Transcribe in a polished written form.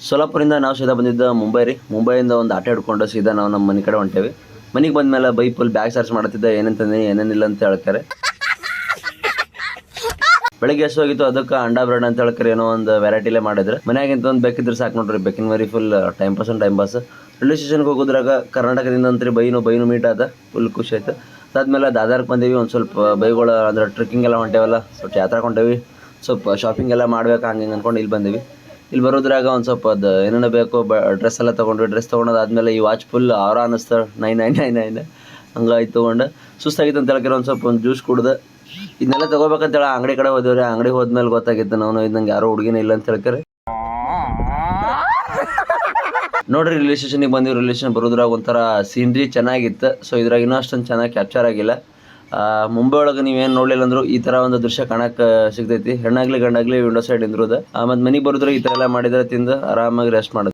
ಸೋಲಾಪುರಿಂದ ನಾವು ಸೀದಾ ಬಂದಿದ್ದು ಮುಂಬೈ ರೀ. ಮುಂಬೈಯಿಂದ ಒಂದು ಆಟೋ ಹಿಡ್ಕೊಂಡು ಸೀದಾ ನಾವು ನಮ್ಮ ಮನೆ ಕಡೆ ಹೊಂಟೇವಿ. ಮನೆಗೆ ಬಂದಮೇಲೆ ಬೈ ಫುಲ್ ಬ್ಯಾಗ್ ಸರ್ಚ್ ಮಾಡ್ತಿದ್ದೆ, ಏನೇನು ಏನೇನಿಲ್ಲ ಅಂತ ಹೇಳ್ತಾರೆ. ಬೆಳಗ್ಗೆ ಎಷ್ಟು ಹೋಗಿತ್ತು ಅದಕ್ಕೆ ಅಂಡಾ ಬ್ರೆಡ್ ಅಂತ ಹೇಳ್ತಾರೆ, ಏನೋ ಒಂದು ವೆರೈಟಿಲೇ ಮಾಡಿದ್ರೆ. ಮನೆಯಾಗಿಂತ ಒಂದು ಬೇಕಿದ್ರೆ ಸಾಕು ನೋಡ್ರಿ, ಬೇಕಿನ ಮರಿ ಫುಲ್ ಟೈಮ್ ಪಾಸ್. ರೈಲ್ವೆ ಸ್ಟೇಷನ್ಗೆ ಹೋಗೋದ್ರಾಗ ಕರ್ನಾಟಕದಿಂದ ಅಂತ್ರಿ ಬೈನು ಮೀಟ್ ಆದ, ಫುಲ್ ಖುಷಿ ಆಯ್ತು. ಅದಾದ್ಮೇಲೆ ದಾದಾರ್ಗೆ ಬಂದೀವಿ. ಒಂದು ಸ್ವಲ್ಪ ಬೈಗಳು ಅಂದ್ರೆ ಟ್ರೆಕ್ಕಿಂಗ್ ಎಲ್ಲ ಹೊಂಟೇವಲ್ಲ, ಸ್ವಲ್ಪ ಯಾತ್ರೆ ಹೊಂಟೇವಿ, ಸ್ವಲ್ಪ ಶಾಪಿಂಗ್ ಎಲ್ಲ ಮಾಡ್ಬೇಕು ಹಂಗೆ ಅಂದ್ಕೊಂಡು ಇಲ್ಲಿ ಬಂದೀವಿ. ಇಲ್ಲಿ ಬರೋದ್ರಾಗ ಒಂದು ಸ್ವಲ್ಪ ಅದು ಏನೇನೋ ಬೇಕು ಡ್ರೆಸ್ ಎಲ್ಲ ತೊಗೊಂಡ್ವಿ. ಡ್ರೆಸ್ ತೊಗೊಂಡಾದ್ಮೇಲೆ ಈ ವಾಚ್ ಫುಲ್ ಅವರ ಅನ್ನಿಸ್ತಾರೆ, 9999 ಹಂಗಾಗಿ ತೊಗೊಂಡು ಸುಸ್ತಾಗಿತ್ತು ಅಂತ ಹೇಳ್ತಾರೆ. ಒಂದು ಸ್ವಲ್ಪ ಒಂದು ಜ್ಯೂಸ್ ಕುಡ್ದು ಇದನ್ನೆಲ್ಲ ತೊಗೋಬೇಕಂತೇಳಿ ಅಂಗಡಿ ಕಡೆ ಹೋದೇವ್ರಿ. ಅಂಗಡಿ ಹೋದ್ಮೇಲೆ ಗೊತ್ತಾಗಿತ್ತು ನಾವು ಇದ್ದಂಗೆ ಯಾರೋ ಹುಡುಗಿನೇ ಇಲ್ಲ ಅಂತ ಹೇಳ್ತಾರೆ. ನೋಡ್ರಿ ರೈಲ್ವೆ ಸ್ಟೇಷನಿಗೆ ಬಂದಿವಿ. ರೈಲ್ವೆ ಸ್ಟೇಷನ್ ಬರೋದ್ರಾಗ ಒಂಥರ ಸೀನ್ರಿ ಚೆನ್ನಾಗಿತ್ತು. ಸೊ ಇದ್ರಾಗ ಇನ್ನೂ ಅಷ್ಟೊಂದು ಚೆನ್ನಾಗಿ ಕ್ಯಾಪ್ಚರ್ ಆಗಿಲ್ಲ. ಮುಂಬೈ ಒಳಗೆ ನೀವೇನು ನೋಡಲಿಲ್ಲ ಅಂದರೂ ಈ ಥರ ಒಂದು ದೃಶ್ಯ ಕಾಣಕ್ಕೆ ಸಿಗ್ತೈತಿ. ಹೆಣ್ಣಾಗಲಿ ಗಂಡಾಗಲಿ ವಿಂಡೋ ಸೈಡ್ ನಿಂದ್ರೋದು. ಮತ್ತು ಮನೆಗೆ ಬರೋದ್ರಾಗ ಈ ಥರ ಎಲ್ಲ ಮಾಡಿದ್ರೆ ತಿಂದು ಆರಾಮಾಗಿ ರೆಸ್ಟ್ ಮಾಡೋದು.